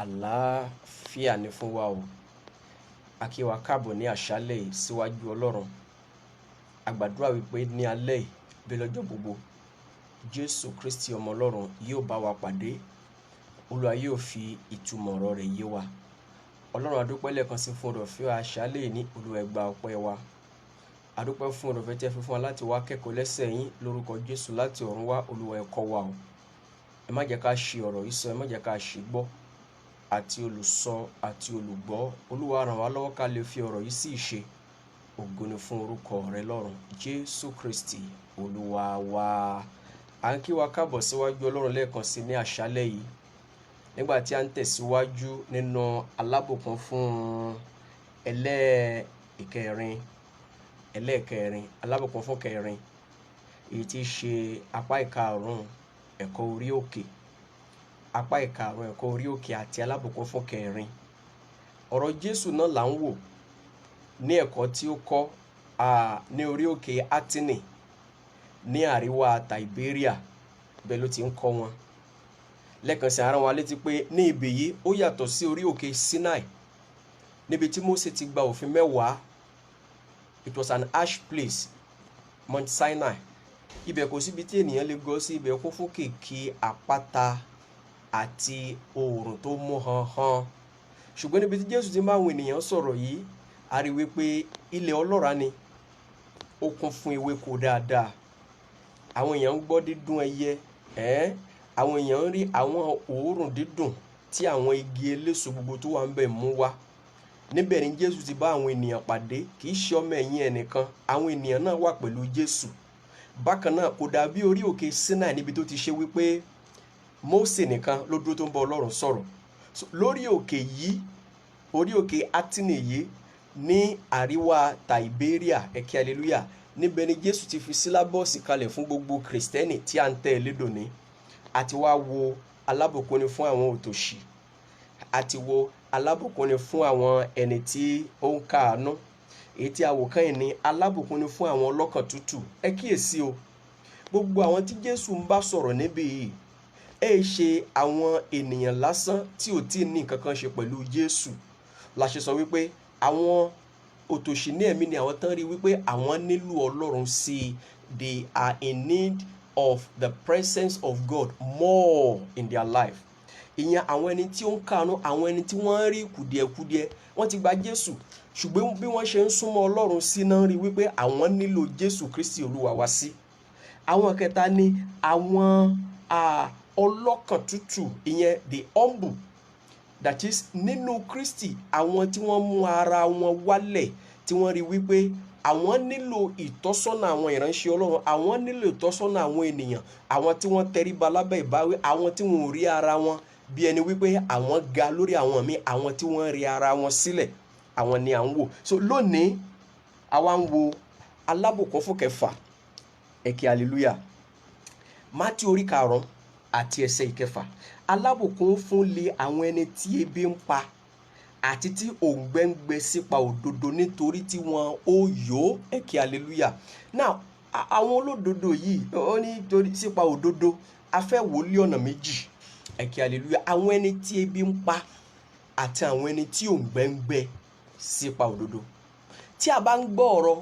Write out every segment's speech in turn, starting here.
Àlàáfíà ni fún wa o. A kí wa káàbọ̀ ní àṣálẹ́ yìí síwájú Ọlọ́run. A gbàdúrà wípé ní alẹ́ yìí bí lọ́jọ́ gbogbo, Jésù Kristi ọmọ Ọlọ́run yóò bá wa pàdé. Olúwa yóò fi ìtumọ̀ ọ̀rọ̀ rẹ̀ yé wa. Ọlọ́run, a dúpẹ́ lẹ́ẹ̀kan sí fún oore-ọ̀fẹ́ àṣálẹ́ yìí ní Olúwa ẹ gba ọpẹ́ wa. A dúpẹ́ fún oore-ọ̀fẹ́ tí ẹ fi fún wa láti wá kẹ́kọ̀ọ́ lẹ́sẹ̀ yín lórúkọ Jésù láti ọ̀run wá. Olúwa ẹ kọ́ wa o. Ẹ má jẹ́ ká ṣì ọ̀rọ̀ yìí sọ, ẹ má jẹ́ ká ṣì gbọ́. Àti olùsọ àti olùgbọ́, Olúwa ràn wá lọ́wọ́ ká lè fi ọ̀rọ̀ yìí sí ìṣe. Ògo ni fún orúkọ rẹ lọ́run, Jésù Kristi Olúwa wa. À ń kí wa káàbọ̀ síwájú Ọlọ́run lẹ́ẹ̀kan sí ní àṣálẹ́ yìí. Nígbà tí a ń tẹ̀síwájú nínú alábùkún fún ẹlẹ́ẹ̀kẹrin, alábùkún fún kẹrin, èyí tí í ṣe apá ìkarùn-ún ẹ̀kọ́ orí òkè. Apá ìkarùn-ún ẹ̀kọ́ orí òkè àti alábùkún fún kẹrin. Ọ̀rọ̀ Jésù náà là ń wò ní ẹ̀kọ́ tí ó kọ́ ní orí òkè Átínì ní àríwá Tàìbéríà. Bẹ́ẹ̀ ló ti ń kọ́ wọn. Lẹ́ẹ̀kan sí ara wa létí pé ní ibí yìí ó yàtọ̀ sí orí òkè Sinai níbi tí Mósè ti gba òfin 10. It was an ash place, Mount Sinai. Ibẹ̀ kò síbi tí ènìyàn lè gọ sí, ibẹ̀ kún fún kìkì àpáta àti oòrùn tó mú hanhan. Ṣùgbọ́n níbi tí Jésù ti ń bá àwọn ènìyàn sọ̀rọ̀ yìí, a rí wípé ilẹ̀ ọlọ́ràá ni, ó kún fún ewéko dáadáa. Àwọn èèyàn ń gbọ́ dídún ẹyẹ, àwọn èèyàn ń rí àwọn òórùn dídùn tí àwọn igi eléso gbogbo tó wà ń bẹ̀ mú wá. Níbẹ̀ ni Jésù ti bá àwọn ènìyàn pàdé, kì í ṣe ọmọ ẹ̀yìn ẹnìkan, àwọn ènìyàn náà wà pẹ̀lú Jésù. Bákan náà kò dàbí orí òkè Sinai níbi tó ti ṣe wípé Mósè nìkan ló dúró tó ń bá Ọlọ́run sọ̀rọ̀. Lórí òkè yìí, orí òkè Átínì yìí ní àríwá Tàìbéríà, ẹ̀kẹ́ hallelujah, níbẹ̀ ni Jésù ti fi sílábọ̀sì kalẹ̀ fún gbogbo Kristẹni tí a ń tẹ̀lé dòní. Àti wá wo alábùkún ni fún àwọn òtòṣì, àti wo alábùkún ni fún àwọn ẹni tí ó ń káàánú. Èyí tí a wò kàn ní alábùkún ni fún àwọn ọlọ́kàn tútù. Ẹ kíyèsí o, gbogbo àwọn tí Jésù ń bá sọ̀rọ̀ níbí yìí ṣe àwọn ènìyàn lásán tí ò tí ì ní nǹkan kan ṣe pẹ̀lú Jésù. La ṣe sọ wípé àwọn òtòṣì ní ẹ̀mí ni àwọn tán rí wípé àwọn nílò Ọlọ́run sí i. They are in need of the presence of God more in their life. Ìyẹn àwọn ẹni tí ó ń káàánú, àwọn ẹni tí wọ́n rí kùdìẹ̀kudiẹ, wọ́n ti gba Jésù. Ṣùgbọ́n bí wọ́n ṣe ń súnmọ́ Ọlọ́run sí náà rí wípé àwọn nílò Jésù Kristi Olúwa wa sí. Àwọn kẹta ni àwọn ọlọ́kàn tútù, ìyẹn the humble, that is nínú Kristi, àwọn tí wọ́n mú ara wọn wálẹ̀, tí wọ́n rí wípé àwọn nílò ìtọ́sọ́nà àwọn ìránṣẹ́ Ọlọ́run, àwọn nílò ìtọ́sọ́nà àwọn ènìyàn, àwọn tí wọ́n tẹríba lábẹ́ ìbáwí, àwọn tí wọn ò rí ara wọn bí ẹni wípé àwọn ga lórí àwọn míì, àwọn tí wọ́n rí ara wọn sílẹ̀, àwọn ni à ń wò. So lónìí àwa ń wo alábùkún fún kẹfà, ẹ̀kẹ́ hallelujah, Mátíù orí 5 àti ẹsẹ̀ 6. Alábùkún fún lé àwọn ẹni tí ebi ń pa àti tí òǹgbẹ ń gbẹ sípa òdodo nítorí tí wọn ó yó, ẹ̀kẹ́ hallelujah. Now àwọn olódodo yìí ó ní torí sípa òdodo, a fẹ́ wò lé ọ̀nà méjì, ẹ̀kẹ́ hallelujah. Àwọn ẹni tí ebi ń pa àti àwọn ẹni tí òǹgbẹ ń gbẹ sípa òdodo. Tí a bá ń gbọ́ ọ̀rọ̀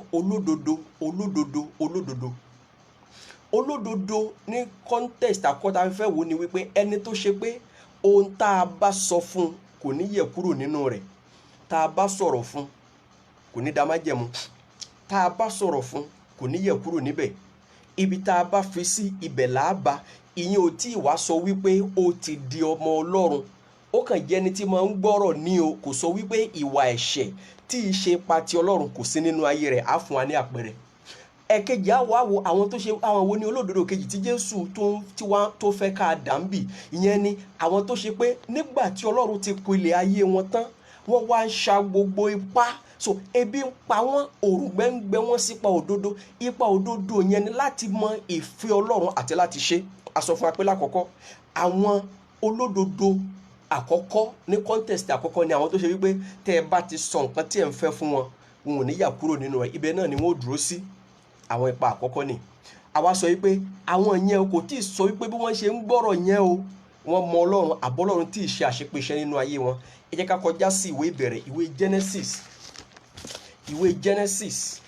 olódodo ní context àkọ́tà fẹ́ wò ni wípé ẹni tó ṣe pé ohun tá a bá sọ fún kò ní yẹ̀ kúrò nínú rẹ̀, tá a bá sọ̀rọ̀ fún kò ní dá májẹ̀mú, tá a bá sọ̀rọ̀ fún kò ní yẹ̀ kúrò níbẹ̀, ibi tá a bá fi sí ibẹ̀ là á bá. Ìyẹn ò tí ì wá sọ wípé ó ti di ọmọ Ọlọ́run, ó kàn jẹ́ ẹni tí máa ń gbọ́rọ̀ ní o, kò sọ wípé ìwà ẹ̀ṣẹ̀ tí í ṣe pa ti Ọlọ́run kò sí nínú ayé rẹ̀. Á fún wa ní àpẹẹrẹ. Ẹ̀kejì á wá wo àwọn tó ṣe, àwọn wo ni olódodo kejì tí Jésù tó fẹ́ ká dàmbì. Ìyẹn ni àwọn tó ṣe pé nígbà tí Ọlọ́run ti pilẹ̀ ayé wọn tán, wọ́n wá ń ṣa gbogbo ipá. So ebi ń pa wọ́n, òǹgbẹ ń gbẹ wọ́n sípa òdodo. Ipa òdodo yẹn ni láti mọ ìfẹ́ Ọlọ́run àti láti ṣe. A sọ fún wa pé lákọ̀ọ́kọ́ àwọn olódodo àkọ́kọ́ ní contest àkọ́kọ́ ni àwọn tó ṣe wípé tẹ́ ẹ bá ti sọ nǹkan tí ẹ ń fẹ́ fún wọn, wọn ò ní yà kúrò nínú rẹ̀, ibẹ̀ náà ni wọ́n ó dúró sí. Àwọn ipa àkọ́kọ́ ni àwa sọ wípé àwọn yẹn kò tí ì sọ wípé bí wọ́n ṣe ń gbọ́rọ̀ yẹn o, wọ́n mọ Ọlọ́run àbọ́lọ́run tí ì ṣe àṣepéṣẹ́ nínú ayé wọn. Ẹ jẹ́ ká kọjá sí ìwé ìbẹ̀rẹ̀, ìwé Genesis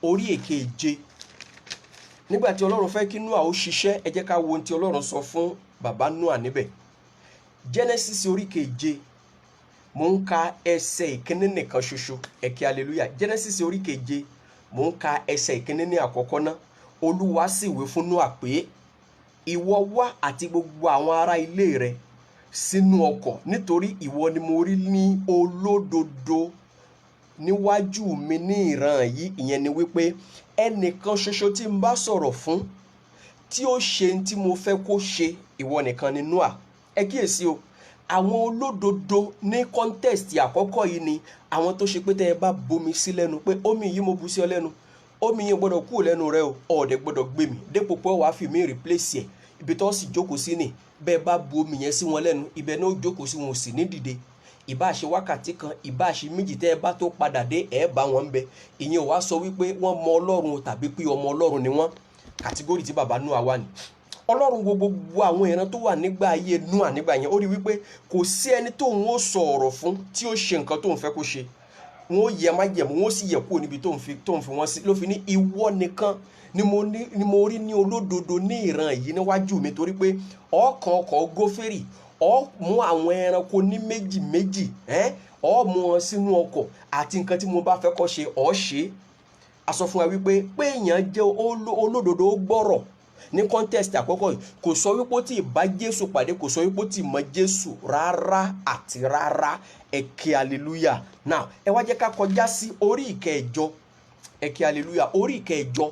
orí èkeje. Nígbà tí Ọlọ́run fẹ́ kí Nóà ó ṣiṣẹ́, ẹ jẹ́ ká wo ohun tí Ọlọ́run sọ fún bàbá Nóà níbẹ̀. Genesis orí keje, mò ń ka ẹsẹ̀ ìkíní nìkan ṣoṣo. Ẹ kí hallelujah. Genesis orí keje, mò ń ka ẹsẹ̀ ìkíní ní àkọ́kọ́ náà. Olúwa sì wí fún Nóà pé, ìwọ wá àti gbogbo àwọn ará ilé rẹ sínú ọkọ̀, nítorí ìwọ ni mo rí ní olódodo níwájú mi ní ìran yìí. Ìyẹn ni wípé ẹnìkan ṣoṣo tí n bá sọ̀rọ̀ fún tí ó ṣe ní tí mo fẹ́ kó ṣe, ìwọ nìkan ni Nóà. Ẹ kíyèsí o, àwọn olódodo ní kọ́ńtẹ́ẹ̀sì àkọ́kọ́ yìí ni àwọn tó ṣe pé tẹ́ ẹ bá bomi sí lẹ́nu pé omi yìí mo bu sí ọ lẹ́nu, omi yìí gbọ́dọ̀ kúrò lẹ́nu rẹ o, ọ̀dẹ̀ gbọ́dọ̀ gbé mi dépò pé wàá fi mí replace ẹ̀. Ibi tó sì jókòó sí ni bẹ́ẹ̀ bá bu omi yẹn sí wọn lẹ́nu, ibẹ̀ náà ó jókòó sí wọn ò sì ní dìde. Ìbá ṣe wákàtí kan, ìbá ṣe méjì, tẹ́ ẹ bá tó padà dé ẹ bá wọn ń bẹ. Ìyẹn ò wá sọ wípé wọ́n mọ Ọlọ́run tàbí pé ọmọ Ọlọ́run ni wọ́n. Kàtígórì tí bàbá Nóà wà ní. Ọlọ́run gbogbo àwọn ìran tó wà nígbà ayé Nóà nígbà yẹn, ó rí wípé kò sí ẹni tóun ó sọ ọ̀rọ̀ fún tí ó ṣe nǹkan tóun fẹ́ kó ṣe. Wọ́n ó yẹ májẹ̀mú, wọ́n ó sì yẹ kúrò níbi tóun fi wọ́n sí. Ló fi ní ìwọ nìkan ni mo rí ní olódodo ní ìran yìí níwájú mi, torí pé ọkàn ọkọ̀ gófèrè, ọ mú àwọn ẹranko ní méjì méjì, ọ mú wọn sínú ọkọ̀, àti nǹkan tí mo bá fẹ́ kó ṣe ọ ṣe. A sọ fún wa wípé èèyàn jẹ́ olódodo ó gbọ́rọ̀ ní contest àkọ́kọ́ yìí. Kò sọ wípé ó ti bá Jésù pàdé, kò sọ wípé ó ti mọ Jésù rárá àti rárá. Ẹ kí hallelujah. Now ẹ wá jẹ́ ká kọjá sí orí ìkẹjọ. Ẹ kí hallelujah. Orí ìkẹjọ,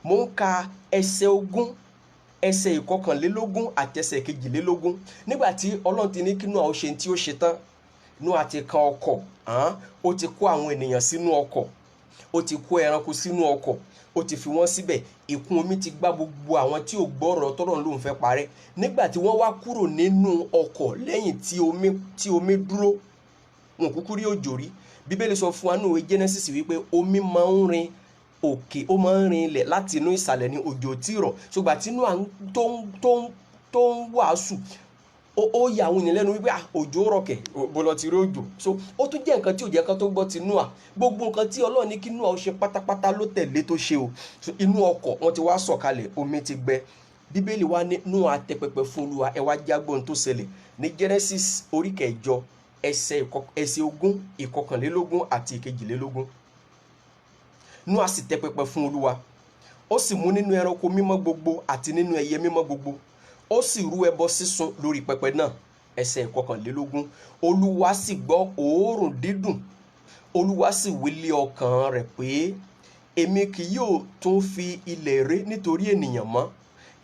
mò ń ka ẹsẹ̀ 20, ẹsẹ̀ 21 àti ẹsẹ̀ 22. Nígbà tí Ọlọ́run ti ní kí Nóà ó ṣe tí ó ṣe tán, Nóà ti kan ọkọ̀, ó ti kó àwọn ènìyàn sínú ọkọ̀, ó ti kó ẹranko sínú ọkọ̀, ó ti fi wọ́n síbẹ̀. Ìkún omi ti gbá gbogbo àwọn tí ò gbọ́rọ̀ tọ́lọ́run lòun fẹ́ parẹ́. Nígbà tí wọ́n wá kúrò nínú ọkọ̀ lẹ́yìn tí omi dúró, wọn kúkú rí òjò rí. Bíbélì sọ fún wa nínú ìwé Genesis wípé omi máa ń rin òkè, ó máa ń rin ilẹ̀ láti inú ìsàlẹ̀ ní òjò tí rọ̀. Ṣùgbọ́n tí Nóà tó ń wàásù, ó yà àwọn ènìyàn lẹ́nu wípé òjò rọ̀kẹ̀ bọ́lọ̀ ti rí òjò. So ó tún jẹ́ nǹkan tí ò jẹ́ kan tó gbọ́ ti Nóà. Gbogbo nǹkan tí Ọlọ́run ní kí Nóà ó ṣe pátápátá ló tẹ̀lé tó ṣe o. So inú ọkọ̀ wọn ti wá sọ̀kalẹ̀, omi ti gbẹ. Bíbélì wa ní Nóà tẹ pẹpẹ fún Olúwa. Ẹ wá jágbọ́n tó ṣẹlẹ̀ ní Genesis orí kẹjọ ẹsẹ̀ 20, 21 àti 22. Nóà sì tẹ pẹpẹ fún Olúwa, ó sì mú nínú ẹranko mímọ́ gbogbo àti nínú ẹyẹ mímọ́ gbogbo, ó sì rú ẹbọ sísun lórí pẹpẹ náà. Ẹsẹ̀ 21. Olúwa sì gbọ́ òórùn dídùn, Olúwa sì wí lé ọkàn rẹ̀ pé, èmi kì yóò tún fi ilẹ̀ ré nítorí ènìyàn mọ́,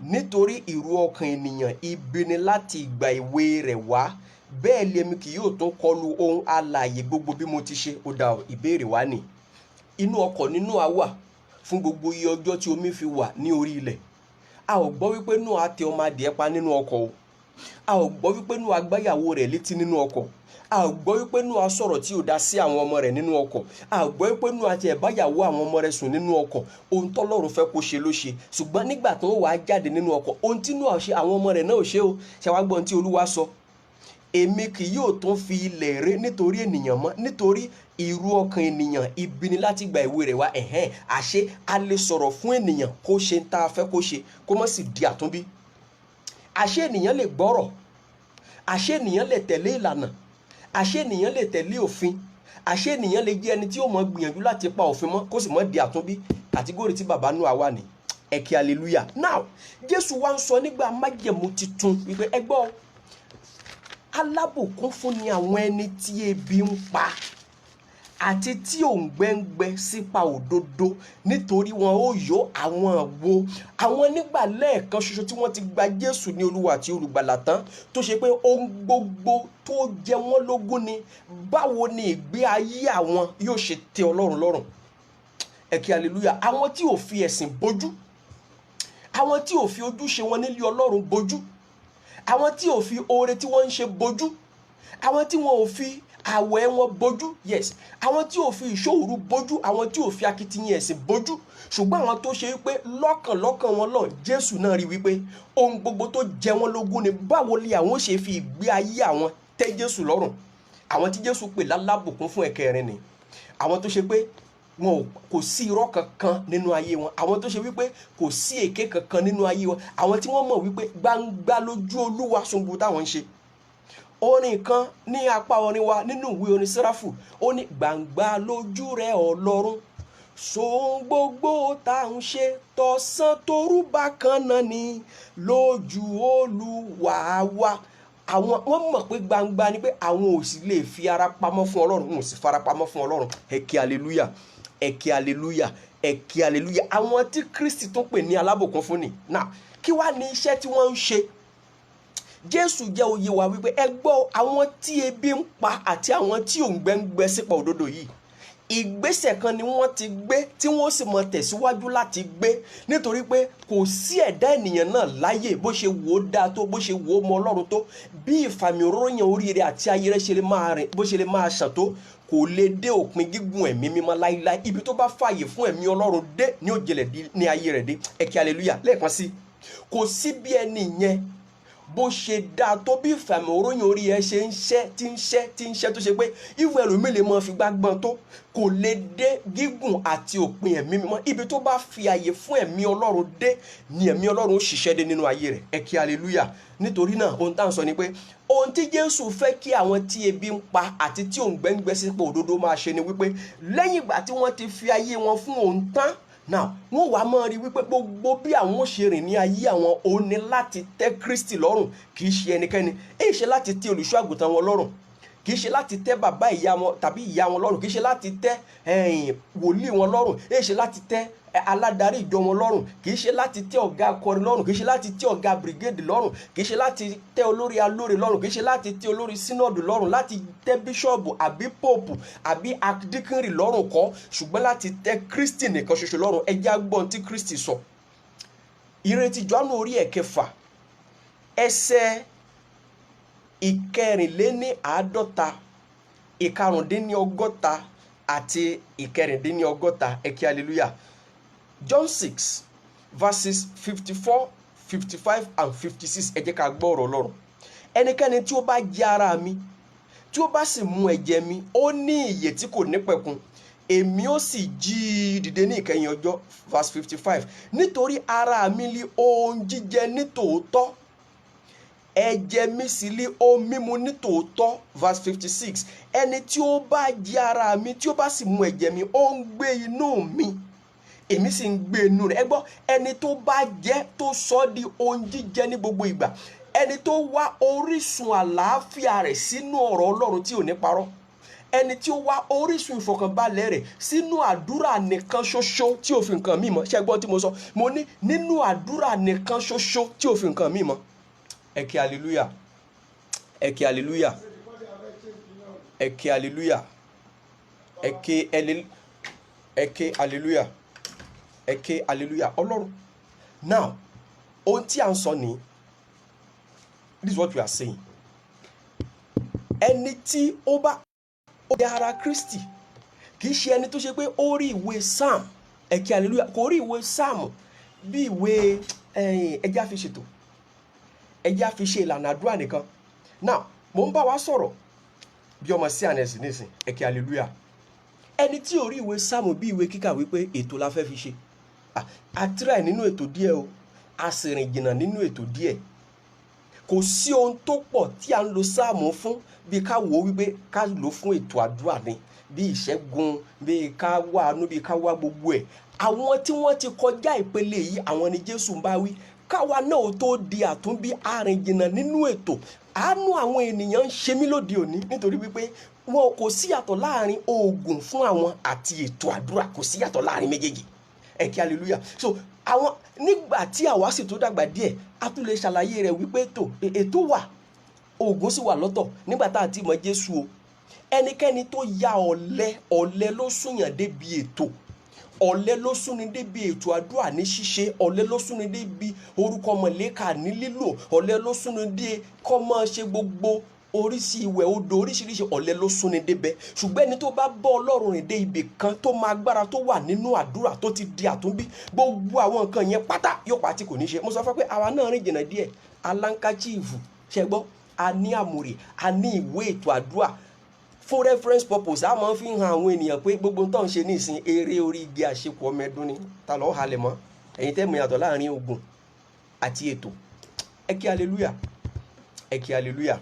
nítorí ìrú ọkàn ènìyàn ibi ni láti ìgbà èwe rẹ̀ wá, bẹ́ẹ̀ ni èmi kì yóò tún kọlu ohun alààyè gbogbo bí mo ti ṣe. Ó dá ìbéèrè wá ní inú ọkọ̀ ní Nóà wà fún gbogbo iye ọjọ́ tí omi fi wà ní orí ilẹ̀. A ò gbọ́ wípé Nóà tẹ ọmọ adìẹ pa nínú ọkọ̀ o. A ò gbọ́ wípé Nóà gbáyàwó rẹ̀ létí nínú ọkọ̀. A ò gbọ́ wípé Nóà sọ̀rọ̀ tí ò dá sí àwọn ọmọ rẹ̀ nínú ọkọ̀. A ò gbọ́ wípé Nóà ti báyàwó àwọn ọmọ rẹ̀ sùn nínú ọkọ̀. Ohun tọ́lọ́run fẹ́ kó ṣe ló ṣe. Ṣùgbọ́n nígbà tó wà jáde nínú ọkọ̀, ohun tí Nóà ṣe àwọn ọmọ rẹ̀ náà ò ṣe o. Ṣé wàá gbọ́ ohun tí Olúwa sọ? Èmi kì yóò tún fi ilẹ̀ ré nítorí ènìyàn mọ́, nítorí ìrú ọkàn ènìyàn ibi ni láti gba ìwé rẹ̀ wá. Àṣé a lè sọ̀rọ̀ fún ènìyàn kó ṣe ń tá a fẹ́ kó ṣe, kó má sì di àtúnbí. Àṣé ènìyàn lè gbọ́rọ̀, àṣé ènìyàn lè tẹ̀lé ìlànà, àṣé ènìyàn lè tẹ̀lé òfin, àṣé ènìyàn lè jẹ́ ẹni tí ó mọ gbìyànjú láti pa òfin mọ́ kó sì mọ́ di àtúnbí. Kàtígórì tí bàbá Nóà wà ní. Ẹ kí hallelujah. Now Jésù wá ń sọ nígbà májẹ̀mú titun wípé ẹ gbọ́, alábùkún fún ni àwọn ẹni tí ebi ń pa àti tí òǹgbẹ ń gbẹ sípa òdodo, nítorí wọn ó yó àwọn wo. Àwọn nígbà lẹ́ẹ̀kan ṣoṣo tí wọ́n ti gba Jésù ní Olúwa àti Olùgbàlà tán, tó ṣe pé ohun gbogbo tó jẹ wọ́n lógún ni báwo ni ìgbé ayé àwọn yóò ṣe tẹ́ Ọlọ́run lọ́rùn. Ẹ kí hallelujah. Àwọn tí ò fi ẹ̀sìn bojú, àwọn tí ò fi ojúṣe wọn nílé Ọlọ́run bojú, àwọn tí ò fi oore tí wọ́n ń ṣe bojú, àwọn tí wọn ò fi àwẹ̀ wọn bójú, yes, àwọn tí ò fi ìṣòro bójú, àwọn tí ò fi akitiyan ẹ̀sìn bójú, ṣùgbọ́n àwọn tó ṣe wípé lọ́kàn wọn lọ Jésù náà rí wípé ohun gbogbo tó jẹ wọ́n lógún ni báwo ni àwọn ó ṣe fi ìgbé ayé àwọn tẹ́ Jésù lọ́rùn. Àwọn tí Jésù pè lálábùkún fún ẹ̀kẹrin ni àwọn tó ṣe pé wọn kò sí irọ́ kankan nínú ayé wọn, àwọn tó ṣe wípé kò sí èké kankan nínú ayé wọn, àwọn tí wọ́n mọ̀ wípé gbangba lójú Olúwa ṣòǹgbò táwọn ń ṣe. Orin kan ní apá orin wa nínú ìwé orin Séráfù, ó ní gbangba lójú rẹ Ọlọ́run ṣòun gbogbo tá ń ṣe tọ̀sán torú bákan náà ni lójú Olúwa wa. Àwọn wọ́n mọ̀ pé gbangba ni pé àwọn ò sì lè fi ara pamọ́ fún Ọlọ́run, wọn ò sì fara pamọ́ fún Ọlọ́run. Ẹ ké hallelujah, ẹ ké hallelujah, ẹ ké hallelujah. Àwọn tí Kristi tó pè ní alábùkún fún ni. Now kí wá ní iṣẹ́ tí wọ́n ń ṣe? Jésù jẹ́ ó yé wa wípé ẹ gbọ́ àwọn tí ebi ń pa àti àwọn tí òǹgbẹ ń gbẹ sípa òdodo yìí, ìgbésẹ̀ kan ni wọ́n ti gbé tí wọ́n sì mọ tẹ̀síwájú láti gbé, nítorí pé kò sí ẹ̀dá ènìyàn náà láyé bó ṣe wò ó dáa tó, bó ṣe wò ó mọ Ọlọ́run tó, bí ìfàmì òróyàn oríire àti ayé rẹ̀ ṣe lè máa rìn, bó ṣe lè máa ṣàn tó, kò lè dé òpin gígùn ẹ̀mí mímọ́ láíláí. Ibi tó bá fààyè fún ẹ̀mí Ọlọ́run dé ní òjèlè ní ayé rẹ̀ dé. Ẹ ké hallelujah lẹ́ẹ̀kan sí. Kò sí bí ẹni yẹn bó ṣe dáa tó, bí ìfàmì òróyìn orí ẹ ṣe ń ṣẹ́ tó ṣe pé ìwé ẹlòmíì lè mọ fi gbágbọ́n tó, kò lè dé gígùn àti òpin ẹ̀mí mímọ́. Ibi tó bá fi àyè fún ẹ̀mí Ọlọ́run dé ni ẹ̀mí Ọlọ́run ó ṣiṣẹ́ dé nínú ayé rẹ̀. Ẹ ké hallelujah. Nítorí náà ohun tá à ń sọ ni pé ohun tí Jésù fẹ́ kí àwọn tí ebi ń pa àti tí òǹgbẹ ń gbẹ sípò òdodo máa ṣe ni wípé lẹ́yìn ìgbà tí wọ́n ti fi ayé wọn fún òun tán, now wọ́n wá máa rí wípé gbogbo bí àwọn ó ṣe rìn ní ayé àwọn ó ní láti tẹ́ Kristi lọ́rùn, kì í ṣe ẹnikẹ́ni. Èyí ṣe láti tẹ́ olùṣọ́ àgùntàn wọn lọ́rùn, kì í ṣe láti tẹ́ bàbá ìyá wọn tàbí ìyá wọn lọ́rùn, kì í ṣe láti tẹ́ wòlíì wọn lọ́rùn, èyí ṣe láti tẹ́ aládarí ìjọ wọn lọ́rùn, kì í ṣe láti tẹ́ ọ̀gá akọrin lọ́rùn, kì í ṣe láti tẹ́ ọ̀gá brigade lọ́rùn, kì í ṣe láti tẹ́ olórí alóore lọ́rùn, kì í ṣe láti tẹ́ olórí synod lọ́rùn, láti tẹ́ bíṣọ̀bù àbí pope àbí archdeaconry lọ́rùn kọ́, ṣùgbọ́n láti tẹ́ Kristi nìkan ṣoṣo lọ́rùn. Ẹ jẹ́ á gbọ́ tí Kristi sọ. Ìrètí Jòhánù orí ẹ̀kẹfà ẹsẹ̀ ìkẹrìnléníàádọ́ta, ìkarùndínlọ́gọ́ta àti ìkẹrìndínlọ́gọ́ta. Ẹ ké hallelujah. John 6 verses 54, 55 and 56. Ẹ jẹ́ ká gbọ́ ọ̀rọ̀ Ọlọ́run. Ẹnikẹ́ni tí ó bá jẹ ara mi, tí ó bá sì mu ẹ̀jẹ̀ mi, ó ní ìyè tí kò nípẹ̀kun, èmi ó sì jí i dìde ní ìkẹyìn ọjọ́. Verse 55. Nítorí ara mi li ohun jíjẹ ní tòótọ́, ẹ̀jẹ̀ mi sì li ohun mímu ní tòótọ́. Verse 56. Ẹni tí ó bá jẹ ara mi, tí ó bá sì mu ẹ̀jẹ̀ mi, ó ń gbé inú mi, èmi sì ń gbé inú rẹ̀. Ẹ gbọ́, ẹni tó bá jẹ tó sọ di ohun jíjẹ ní gbogbo ìgbà, ẹni tó wá orísun àlàáfíà rẹ̀ sínú ọ̀rọ̀ Ọlọ́run tí ò ní parọ́, ẹni tí ó wá orísun ìfọ̀kànbalẹ̀ rẹ̀ sínú àdúrà nìkan ṣoṣo tí ò fi nǹkan míì mọ́. Ṣé gbọ́ tí mo sọ? Mo ní nínú àdúrà nìkan ṣoṣo tí ò fi nǹkan míì mọ́. Ẹ ké hallelujah, ẹ ké hallelujah, ẹ ké hallelujah, ẹ ké hallelujah, ẹ ké hallelujah. Ọlọ́run. Now ohun tí à ń sọ ni, this is what we are saying. Ẹni tí ó bá jẹ ara Kristi, kì í ṣe ẹni tó ṣe pé ó rí ìwé Psalm. Ẹ ké hallelujah. Kò rí ìwé Psalm bí ìwé ẹjẹ́ á fi ṣètò, ẹjẹ́ á fi ṣe ìlànà àdúrà nìkan. Now mo ń bá wa sọ̀rọ̀ bí ọmọ sí ànẹ́sì nísìn. Ẹ ké hallelujah. Ẹni tí ò rí ìwé Psalm bí ìwé kíkà wípé ètò la fẹ́ fi ṣe, àtìráì nínú ètò díẹ̀ o, a sì rìn jìnnà nínú ètò díẹ̀. Kò sí ohun tó pọ̀ tí a ń lo Psalm fún bí ká wò ó wípé ká lò fún ètò àdúrà ni, bí ìṣẹ́gun, bí ká wá àánú, bí ká wá gbogbo ẹ̀. Àwọn tí wọ́n ti kọjá ìpele yìí, àwọn ni Jésù ń bá wí. Káwa náà ó tó di àtúnbí, a rìn jìnnà nínú ètò. Àánú àwọn ènìyàn ń ṣe mí lóde òní nítorí wípé wọn kò sí yàtọ̀ láàrin oògùn fún àwọn àti ètò àdúrà, kò sí yàtọ̀ láàrin méjèèjì. Ẹ ké hallelujah. So àwọn nígbà tí àwa sì tó dàgbà díẹ̀, a tún lè ṣàlàyé rẹ̀ wípé ètò wà, oògùn sì wà lọ́tọ̀ nígbà tá a ti mọ Jésù o. Ẹnikẹ́ni tó ya ọ̀lẹ ló súnyàn débi ètò, ọ̀lẹ ló súnni débi ètò àdúrà ní ṣíṣe, ọ̀lẹ ló súnni débi orúkọ mọ̀lẹ́kà ní lílò, ọ̀lẹ ló súnni dé kọ́ máa ṣe gbogbo oríṣi ìwẹ̀ odò oríṣiríṣi ọ̀lẹ ló súnni débẹ̀, ṣùgbọ́n ẹni tó bá bọ́ Ọlọ́run rìn dé ibì kan tó máa agbára tó wà nínú àdúrà tó ti di àtúnbí, gbogbo àwọn nǹkan yẹn pátá yóò pa tí kò ní ṣe. Mo sọ fún pé àwa náà rìn jìnnà díẹ̀, aláǹkàchíìfù ṣẹgbọ́, a ní àmùrè, a ní ìwé ètò àdúrà fún reference purpose. A máa fi hàn àwọn ènìyàn pé gbogbo tó ń ṣe ní ìsìn eré orí igi àṣepọ̀ ọmọ ẹdún ni, ta ló halẹ̀ mọ́ ẹ̀yin tẹ́ mọ̀ yàtọ̀ láàrin ogun àti ètò. Ẹ kí hallelujah, ẹ kí hallelujah,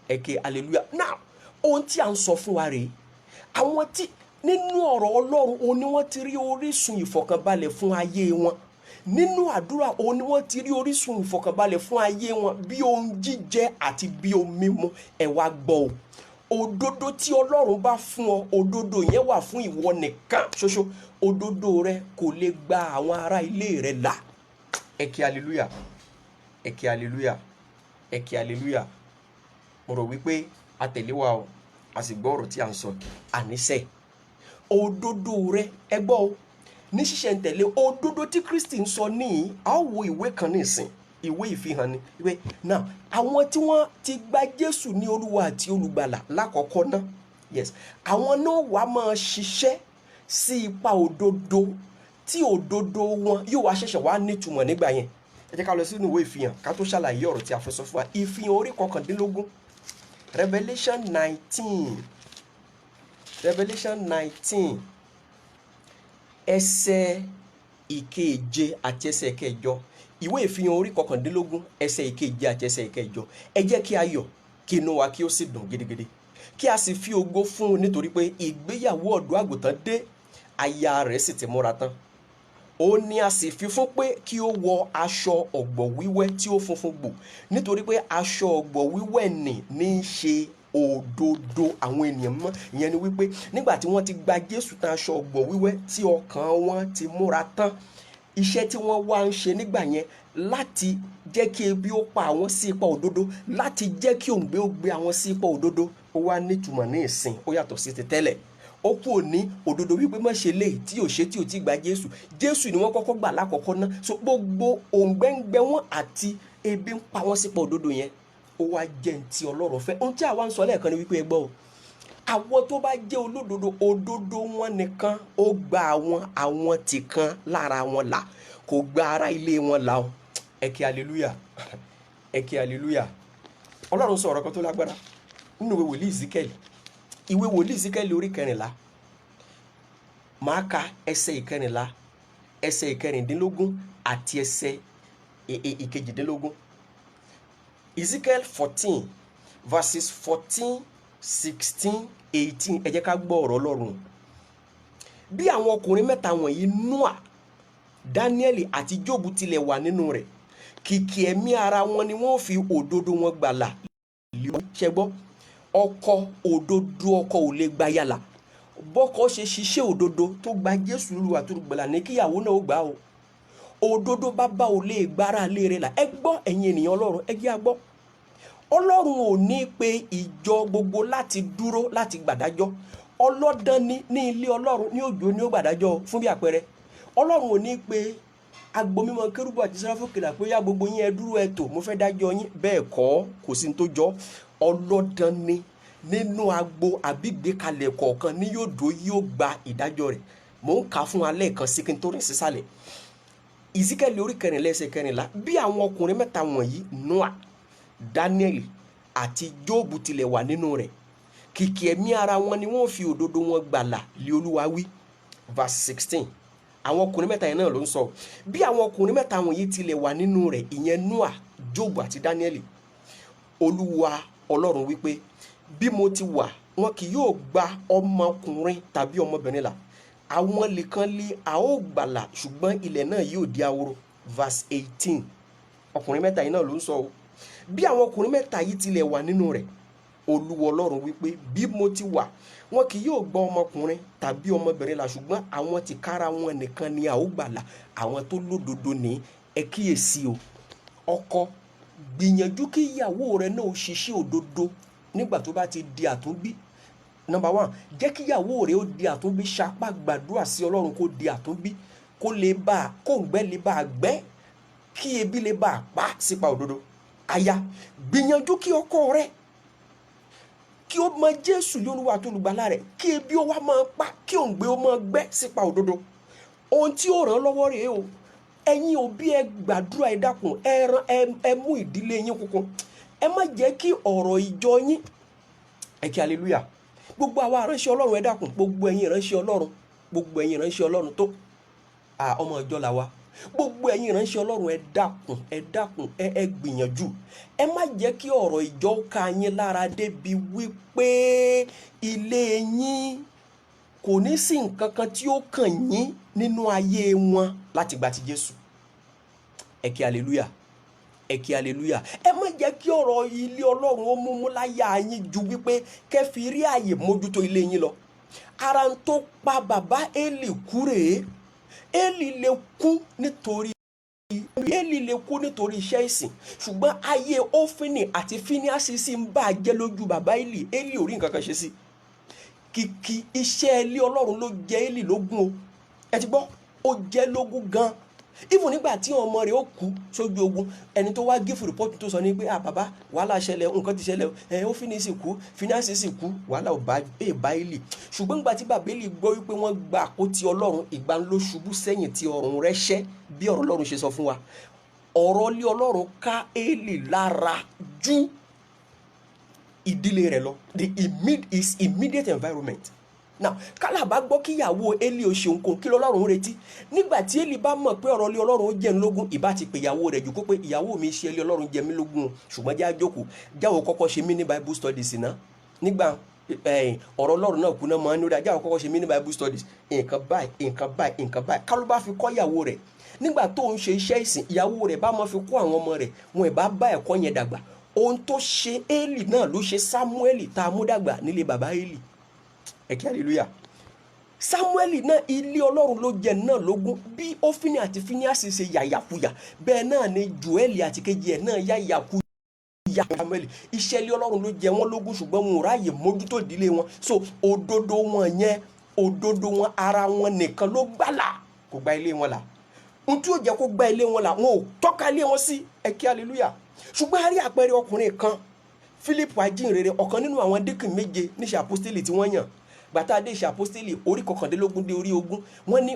ẹ kí hallelujah. Now ohun tí a ń sọ fún wa rèé, àwọn tí nínú ọ̀rọ̀ Ọlọ́run òun ni wọ́n ti rí orísun ìfọ̀kànbalẹ̀ fún ayé wọn, nínú àdúrà òun ni wọ́n ti rí orísun ìfọ̀kànbalẹ̀ fún ayé wọn, bí ohun jíjẹ àti bí ohun mímu. Ẹ wá gbọ́ o, òdodo tí Ọlọ́run bá fún ọ, òdodo yẹn wà fún ìwọ nìkan ṣoṣo. Òdodo rẹ kò lè gba àwọn ará ilé rẹ là. Ẹ kí hallelujah, ẹ kí hallelujah, ẹ kí hallelujah. Mo rò wípé a tẹ̀lé wa o, a sì gbọ́ ọ̀rọ̀ tí a ń sọ. Àníṣe òdodo rẹ, ẹ gbọ́ o, ní ṣíṣẹ̀ ń tẹ̀lé òdodo tí Kristi ń sọ níyì. A ó wo ìwé kan nísìn, ìwé ìfihàn ni ìwé náà. Àwọn tí wọ́n ti gba Jésù ní Olúwa àti Olùgbàlà lákọ̀ọ́kọ́ náà, yes, àwọn náà wá máa ṣiṣẹ́ sí ipa òdodo, tí òdodo wọn yóò wá ṣẹ̀ṣẹ̀ wá nítumọ̀ nígbà yẹn. Ẹ jẹ́ ká lọ sínú ìwé ìfihàn ká tó ṣàlàyé ọ̀rọ̀ tí a fẹ́ sọ fún wa. Ìfihàn orí 19, Revelation 19, Revelation 19 ẹsẹ̀ ìkeje àti ẹsẹ̀ ìkẹjọ. Ìwé ìfihàn orí 19 ẹsẹ̀ ìkeje àti ẹsẹ̀ ìkẹjọ. Ẹ jẹ́ kí a yọ̀, kí inú wa kí ó sì dùn gidigidi, kí a sì fi ògo fún un, nítorí pé ìgbéyàwó ọ̀dọ́ àgùntàn dé, aya rẹ̀ sì ti múra tán. Ó ní a sì fi fún pé kí ó wọ aṣọ ọ̀gbọ̀ wíwẹ́ tí ó funfun gbò, nítorí pé aṣọ ọ̀gbọ̀ wíwẹ́ ní í ṣe òdodo àwọn ènìyàn mọ́. Ìyẹn ni wípé nígbà tí wọ́n ti gba Jésù tán, aṣọ ọ̀gbọ̀ wíwẹ́ tí ọkàn wọn ti múra tán, iṣẹ́ tí wọ́n wá ń ṣe nígbà yẹn láti jẹ́ kí ebi ó pa àwọn sí ipa òdodo, láti jẹ́ kí òǹgbẹ ó gbé àwọn sí ipa òdodo, ó wá nítumọ̀ ní ìsìn, ó yàtọ̀ sí ti tẹ́lẹ̀. Ó kú òní òdodo wípé má ṣe lé tí ò ṣe tí ò ti gba Jésù. Jésù ni wọ́n kọ́kọ́ gbà lákọ̀ọ́kọ́ náà. So gbogbo òǹgbẹ́ngbẹ́ wọn àti ebi ń pa wọ́n sípa òdodo yẹn, ó wá jẹ́ ti Ọlọ́run fẹ́. Ohun tí àwa ń sọ lẹ́ẹ̀kan ni wípé ẹ gbọ́ o, àwọn tó bá jẹ́ olódodo, òdodo wọn nìkan ó gba àwọn tìkan lára wọn là, kò gba ara ilé wọn là o. Ẹ kí hallelujah, ẹ kí hallelujah. Ọlọ́run sọ ọ̀rọ̀ kan tó lágbára nínú ìwé wòlíì Ezekiel, ìwé wòlíì Ezekiel orí 14, máa ka ẹsẹ̀ 14, ẹsẹ̀ 15 àti ẹsẹ̀ 18. Ezekiel 14 verses 14, 16, 18. Ẹ jẹ́ ká gbọ́ ọ̀rọ̀ Ọlọ́run. Bí àwọn ọkùnrin mẹ́ta wọ̀nyí, Noah, Daniel àti Job tilẹ̀ wà nínú rẹ̀, kìkì ẹ̀mí ara wọn ni wọ́n fi òdodo wọn gbàlà. Ṣẹ́gbọ́, ọkọ òdodo, ọkọ ò lè gba yàlà. Bọ́kọ ṣe ṣiṣẹ́ òdodo tó gba Jésù Olúwa tó gbàlà ní kíyàwó náà ó gbà o. Òdodo bàbá ò lè gbára lé rẹ̀ là. Ẹ gbọ́ ẹ̀yin ènìyàn Ọlọ́run, ẹ jẹ́ a gbọ́. Ọlọ́run ò ní pé ìjọ gbogbo láti dúró láti gbàdájọ́. Ọlọ́dán ní ilé Ọlọ́run ní òjò ní ó gbàdájọ́. Fún bí àpẹẹrẹ, Ọlọ́run ò ní pé agbo mímọ́ kérúbù àti sẹ́ráfù kìlà pé yá gbogbo yín ẹ dúró ẹ tò, mo fẹ́ dájọ́ yín. Bẹ́ẹ̀ kọ́, kò sí ní tó jọ. Ọlọ́dán ní nínú agbo àbígbékalẹ̀ kọ̀ọ̀kan ní yóò dó yóò gba ìdájọ́ rẹ̀. Mò ń kà fún alẹ́ kan sí kí n tó rìn sísàlẹ̀. Ezekiel orí 14 ẹsẹ̀ 14. Bí àwọn ọkùnrin mẹ́ta wọ̀nyí, Noah, Daniel àti Job tilẹ̀ wà nínú rẹ̀, kìkì ẹ̀mí ara wọn ni wọ́n fi òdodo wọn gbàlà lé Olúwa wí. Verse 16. Àwọn ọkùnrin mẹ́ta yẹn náà ló ń sọ. Bí àwọn ọkùnrin mẹ́ta wọ̀nyí tilẹ̀ wà nínú rẹ̀, ìyẹn Noah, Job àti Daniel, Olúwa Ọlọ́run wípé, bí mo ti wà, wọn kì yóò gba ọmọkùnrin tàbí ọmọbìnrin là. Àwọn nìkan lé a ó gbàlà, ṣùgbọ́n ilẹ̀ náà yóò di ahoro. Verse 18. Ọkùnrin mẹ́ta yìí náà ló ń sọ o. Bí àwọn ọkùnrin mẹ́ta yìí tilẹ̀ wà nínú rẹ̀, Olúwa Ọlọ́run wípé, bí mo ti wà, wọn kì yóò gba ọmọkùnrin tàbí ọmọbìnrin là, ṣùgbọ́n àwọn tìkára wọn nìkan ni a ó gbàlà. Àwọn tó lódodo ní. Ẹ kíyèsí o, ọkọ, gbìyànjú kí ìyàwó rẹ náà ṣiṣẹ́ òdodo nígbà tó bá ti di àtúnbí. Number 1, jẹ́ kí ìyàwó rẹ ó di àtúnbí. Ṣapá gbàdúrà sí Ọlọ́run kó di àtúnbí, kó lè bá kóńgbẹ́ lè bá gbẹ́, kí ebi lè bá pa sípa òdodo. Aya, gbìyànjú kí ọkọ rẹ kí ó mọ Jésù lórúkọ àti olùgbàlà rẹ̀, kí ebi ó wá máa pa, kí òǹgbẹ ó máa gbẹ sípa òdodo. Ohun tí ó ràn lọ́wọ́ rèé o. Ẹ̀yin òbí ẹ gbàdúrà, ẹ dákun, ẹ mú ìdílé yín kúnkún. Ẹ má jẹ́ kí ọ̀rọ̀ ìjọ yín, ẹ kí hallelujah. Gbogbo àwa ìránṣẹ́ Ọlọ́run ẹ dákun, gbogbo ẹ̀yin ìránṣẹ́ Ọlọ́run, gbogbo ẹ̀yin ìránṣẹ́ Ọlọ́run tó ọmọ ìjọ là wa. Gbogbo ẹ̀yin ìránṣẹ́ Ọlọ́run ẹ dákun, ẹ gbìyànjú. Ẹ má jẹ́ kí ọ̀rọ̀ ìjọ ká yín lára débi wípé ilé yín kò ní sí nǹkan kan tí ó kàn yín nínú ayé wọn láti gba ti Jésù. Ẹ kí hallelujah. Ẹ kí hallelujah. Ẹ má jẹ́ kí ọ̀rọ̀ ilé Ọlọ́run ó múmú láyà yín ju wípé kẹ́ fi rí àyè mójútó ilé yín lọ. Ara ń tó pa bàbá Élì kú rèé. Élì lè kú nítorí iṣẹ́ ìsìn, ṣùgbọ́n ayé Ófínì àti Fíníásì sì ń bà jẹ́ lójú bàbá Élì. Élì ò rí nǹkan kan ṣe sí. Kìkì iṣẹ́ ilé Ọlọ́run ló jẹ Élì lógún o. Ẹ ti gbọ́, ó jẹ́ lógún gan. Even nígbà tí ọmọ rẹ̀ ó kú sójú ogun, ẹni tó wá gífù rìpọ́tù tó sọ ní pé bàbá wàhálà ṣẹlẹ̀, nǹkan ti ṣẹlẹ̀, Ófínì sì kú, Fíníásì sì kú, wàhálà ò bá Élì. Ṣùgbọ́n nígbà tí bàbá Élì gbọ́ wípé wọ́n gba àpótí Ọlọ́run, ìgbà ló ṣubú sẹ́yìn tí ọrùn rẹ̀ ṣẹ́, bí ọ̀rọ̀ Ọlọ́run ṣe sọ fún wa. Ọ̀rọ̀ ilé Ọlọ́run ká Élì lára ju ìdílé rẹ̀ lọ, his immediate environment. Now kálá bá gbọ́ kí ìyàwó Élì ó ṣe nǹkan kí lọ́lọ́run retí. Nígbà tí Élì bá mọ̀ pé ọ̀rọ̀ ilé Ọlọ́run ó jẹ́ ń lógún, ìbá ti pè ìyàwó rẹ̀ jù kó pé ìyàwó mi ṣe ilé Ọlọ́run jẹ mí lógún o, ṣùgbọ́n já jókòó, jáwọ́ kọ́kọ́ ṣe mí ní Bible studies ná. Nígbà ọ̀rọ̀ Ọlọ́run náà kú náà máa ń ní ó dá, jáwọ́ kọ́kọ́ ṣe mí ní Bible studies. Nǹkan báyìí kálú bá fi kọ́ ìyàwó rẹ̀. Nígbà tó ń ṣe iṣẹ́ ìsìn, ìyàwó rẹ̀ bá máa fi kọ́ àwọn ọmọ rẹ̀, wọn ìbá bá ẹ̀kọ́ yẹn dàgbà. Ohun tó ṣe Élì náà ló ṣe Sámúẹ́lì tá a mú dàgbà nílé bàbá Élì. Ẹ kí hallelujah. Sámúẹ́lì náà ilé Ọlọ́run ló jẹ náà lógún. Bí Ófínì àti Fíníásì ṣe yàyàkuyà, bẹ́ẹ̀ náà ni Jóẹ́lì àti kejì ẹ̀ náà yàyàkuyà. Sámúẹ́lì iṣẹ́ ilé Ọlọ́run ló jẹ wọ́n lógún, ṣùgbọ́n wọn ò ráàyè mójútó ìdílé wọn. So òdodo wọn ara wọn nìkan ló gbàlà, kò gba ilé wọn là. Ohun tí ó jẹ́ kó gba ilé wọn là, wọn ò tọ́ka ilé wọn sí. Ẹ kí hallelujah. Ṣùgbọ́n a rí àpẹẹrẹ ọkùnrin kan, Fílípù ajínrere, ọ̀kan nínú àwọn díkìn méje níṣẹ́ àpọ́stélì tí wọ́n yàn. Gbàtà dé ìṣe àpọ́stélì orí 19 dé orí 20, wọ́n ní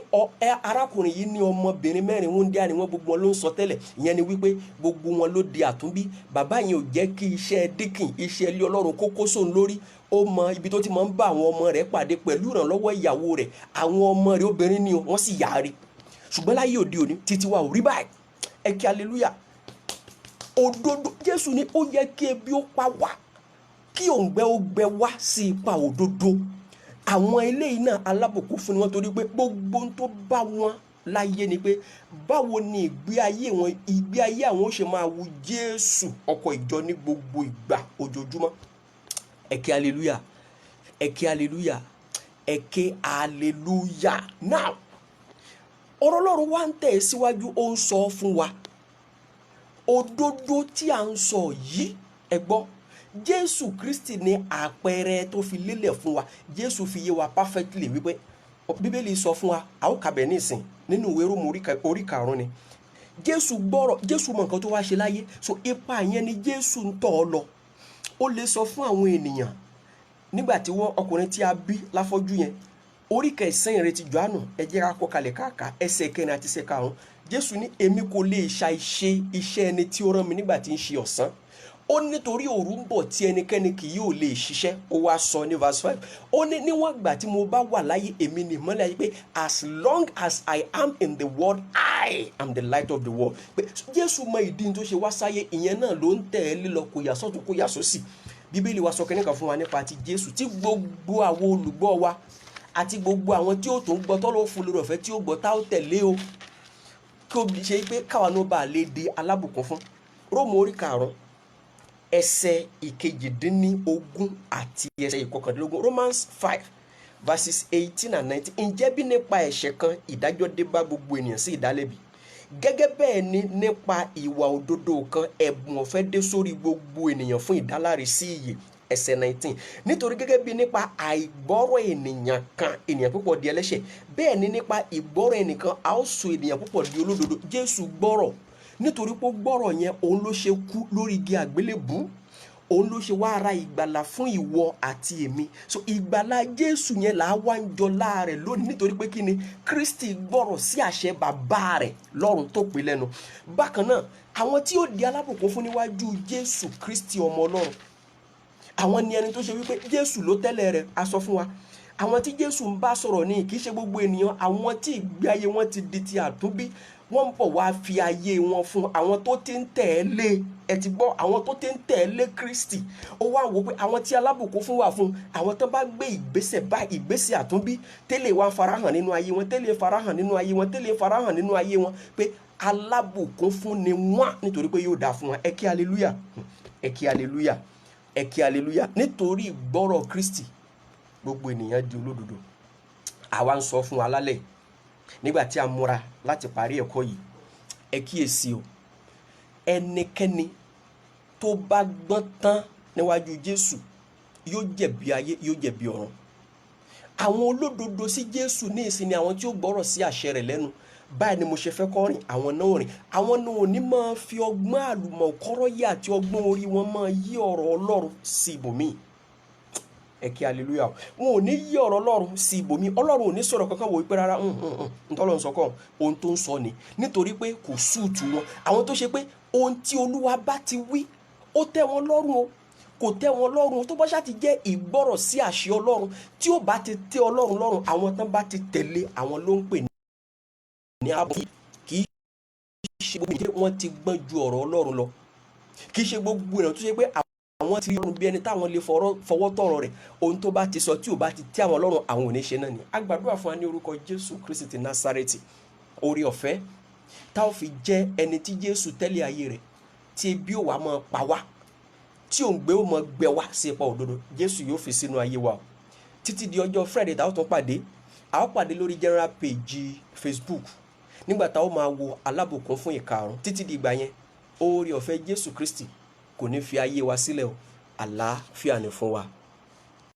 arákùnrin yìí ní ọmọbìnrin 4 wúńdíá ni wọ́n, gbogbo wọn ló ń sọ tẹ́lẹ̀. Ìyẹn ni wípé gbogbo wọn ló di àtúnbí. Bàbá yẹn ò jẹ́ kí iṣẹ́ díkìn, iṣẹ́ ilé Ọlọ́run kókó sóun lórí. Ó mọ ibi tó ti máa ń bá àwọn ọmọ rẹ̀ pàdé pẹ̀lú ìrànlọ́wọ́ ìyàwó rẹ̀. Àwọn ọmọ rẹ̀ obìnrin ni wọ́n sì yáre. Ṣùgbọ́n láyé òde òní títí wa ò rí báyìí. Ẹ kí hallelujah. Òdodo Jésù ní ó yẹ kí ebi ó pa wá, kí òǹgbẹ ó gbẹ wá sí ipa òdodo. Àwọn eléyìí náà alábùkún fún ni wọ́n, torí pé gbogbo ohun tó bá wọn láyé ni pé báwo ni ìgbé ayé àwọn ó ṣe máa wu Jésù ọkọ ìjọ ní gbogbo ìgbà ojoojúmọ́. Ẹ kí hallelujah. Ẹ kí hallelujah. Ẹ kí hallelujah. Now ọ̀rọ̀ Ọlọ́run wá ń tẹ̀ síwájú, ó ń sọ fún wa òdodo tí à ń sọ yìí. Ẹ gbọ́, Jésù Kristi ní àpẹẹrẹ tó fi lélẹ̀ fún wa. Jésù fi yé wa perfectly wípé Bíbélì sọ fún wa, a ó kà bẹ̀ nísìn nínú ìwé Róòmù orí 5 ni. Jésù mọ nǹkan tó wá ṣe láyé, so ipa yẹn ni Jésù ń tọ̀ ọ́ lọ. Ó lè sọ fún àwọn ènìyàn nígbà tí ọkùnrin tí a bí láfọ́jú yẹn, orí 9 ìrètí Jòhánù, ẹ jẹ́ ká kọ kalẹ̀ káàkà ẹsẹ̀ 4 àti ẹsẹ̀ 5. Jésù ní èmi kò lè ṣàìṣe iṣẹ́ ẹni tí ó rán mi nígbà tí ń ṣe ọ̀sán. Ó nítorí òru ń bọ̀ tí ẹnikẹ́ni kì yóò lè ṣiṣẹ́. Ó wá sọ ní verse 5, ó ní níwọ̀n ìgbà tí mo bá wà láyé, èmi ni ìmọ́lẹ̀ ayé, pé as long as I am in the world, I am the light of the world. Pé Jésù mọ ìdí tó ṣe wá sáyé, ìyẹn náà ló ń tẹ̀lé lọ, kò yà sọ́tún kò yà sósì. Bíbélì wa sọ kẹ́nìkan fún wa nípa ti Jésù, tí gbogbo àwọn olùgbọ́ wa àti gbogbo àwọn tí ó tó ń gbọ́ tọ́lọ́ fún lórí ọ̀fẹ́ tí ó gbọ́ tá ó tẹ̀lé o, kí ó ṣe pé káwa náà bá lè di alábùkún fún. Róòmù orí 5 ẹsẹ̀ 18 àti ẹsẹ̀ 19. Romans 5 verses 18 and 19. Ǹjẹ́ bí nípa ẹ̀ṣẹ̀ kan ìdájọ́ dé bá gbogbo ènìyàn sí ìdálẹ́bi, gẹ́gẹ́ bẹ́ẹ̀ ni nípa ìwà òdodo kan ẹ̀bùn ọ̀fẹ́ dé sórí gbogbo ènìyàn fún ìdáláre sí ìyè. Ẹsẹ̀ 19. Nítorí gẹ́gẹ́ bí nípa àìgbọ́rọ̀ ènìyàn kan ènìyàn púpọ̀ di ẹlẹ́ṣẹ̀, bẹ́ẹ̀ ni nípa ìgbọ́rọ̀ ẹnìkan a ó sọ ènìyàn púpọ̀ di olódodo. Jésù gbọ́rọ̀, nítorí pé gbọ́rọ̀ yẹn òun ló ṣe kú lórí igi àgbélébù. òun ló ṣe wá ra ìgbàlà fún ìwọ àti èmi. So ìgbàlà Jésù yẹn là á wá ń jọlá rẹ̀ lónìí nítorí pé kí ni Kristi gbọ́rọ̀ sí àṣẹ bàbá rẹ̀ lọ́run tó pè lẹ́nu. Bákan náà àwọn tí ó di alábùkún fún níwájú Jésù Kristi ọmọ Ọlọ́run, àwọn ni ẹni tó ṣe wípé Jésù ló tẹ́lẹ̀ rẹ̀. A sọ fún wa àwọn tí Jésù ń bá sọ̀rọ̀ ní kì í ṣe gbogbo ènìyàn, àwọn tí ìgbé ayé wọn ti di ti àtúnbí, wọ́n ń bọ̀ wá fi ayé wọn fún àwọn tó ti ń tẹ̀lé. Ẹ ti gbọ́, àwọn tó ti ń tẹ̀lé Kristi. Ó wá wò pé àwọn tí alábùkún fún wà fún àwọn tó bá gbé ìgbésẹ̀ bá ìgbésẹ̀ àtúnbí, tẹ́lẹ̀ wá farahàn nínú ayé wọn, tẹ́lẹ̀ farahàn nínú ayé wọn, tẹ́lẹ̀ farahàn nínú ayé wọn pé alábùkún fún ni wọ́n nítorí pé yóò dáa fún wọn. Ẹ kí hallelujah, ẹ kí hallelujah, ẹ kí hallelujah. Nítorí ìgbọ́rọ̀ Kristi gbogbo ènìyàn di olódodo. Àwa ń sọ fún wa lálẹ́ nígbà tí a múra láti parí ẹ̀kọ́ yìí, ẹ kíyèsí o, ẹnikẹ́ni tó bá gbọ́n tán níwájú Jésù yóò jẹ̀bi ayé, yóò jẹ̀bi ọ̀run. Àwọn olódodo sí Jésù ní ìsìn ni àwọn tí ó gbọ́rọ̀ sí àṣẹ rẹ̀ lẹ́nu. Báyìí ni mo ṣe fẹ́ kọ́ rìn, àwọn náà rìn. Àwọn náà ò ní máa fi ọgbọ́n àlùmọ̀kọ́rọ́ yìí àti ọgbọ́n orí wọn máa yí ọ̀rọ̀ Ọlọ́run sí ibòmíì. Ẹ kí hallelujah. Wọn ò ní yí ọ̀rọ̀ Ọlọ́run sí ibòmíì. Ọlọ́run ò ní sọ̀rọ̀ kankan wò pé rárá ntọ́lọ́run sọ kọ́ ohun tó ń sọ ni, nítorí pé kò súùtù wọn. Àwọn tó ṣe pé ohun tí Olúwa bá ti wí ó tẹ́ wọn lọ́rùn o, kò tẹ́ wọn lọ́rùn. Tó bá ṣá ti jẹ́ ìgbọ́rọ̀ sí àṣẹ Ọlọ́run tí ó bá ti tẹ́ Ọlọ́run lọ́rùn, àwọn tán bá ti tẹ̀lé àwọn ló ń pè ní àbọ̀. Kì í ṣe gbogbo ìdílé wọn ti gbọ́n ju ọ̀rọ̀ Ọlọ́run lọ. Kì í ṣe gbogbo ènìyàn tó ṣe pé àwọn ti rí ọrùn bí ẹni táwọn lè fọwọ́ tọ̀rọ̀ rẹ̀. Ohun tó bá ti sọ tí ò bá ti tẹ́ àwọn lọ́rùn, àwọn ò ní ṣe náà ni. A gbàdúrà fún wa ní orúkọ Jésù Kristi ti Násárẹ́tì. Oore ọ̀fẹ́ tá ò fi jẹ́ ẹni tí Jésù tẹ́lẹ̀ ayé rẹ̀, tí ebi ò wá máa pa wá, tí òǹgbẹ ó máa gbẹ wá sí ipa òdodo, Jésù yóò fi sínú ayé wa. Títí di ọjọ́ Friday tá ó tún pàdé, a ó pàdé lórí general page Facebook nígbà tá ó máa wo alábùkún fún ìkarùn. Títí di ìgbà yẹn, oore ọ̀fẹ́ Jésù Kristi kò ní fi ayé wa sílẹ̀ o. Àlàáfíà ni fún wa.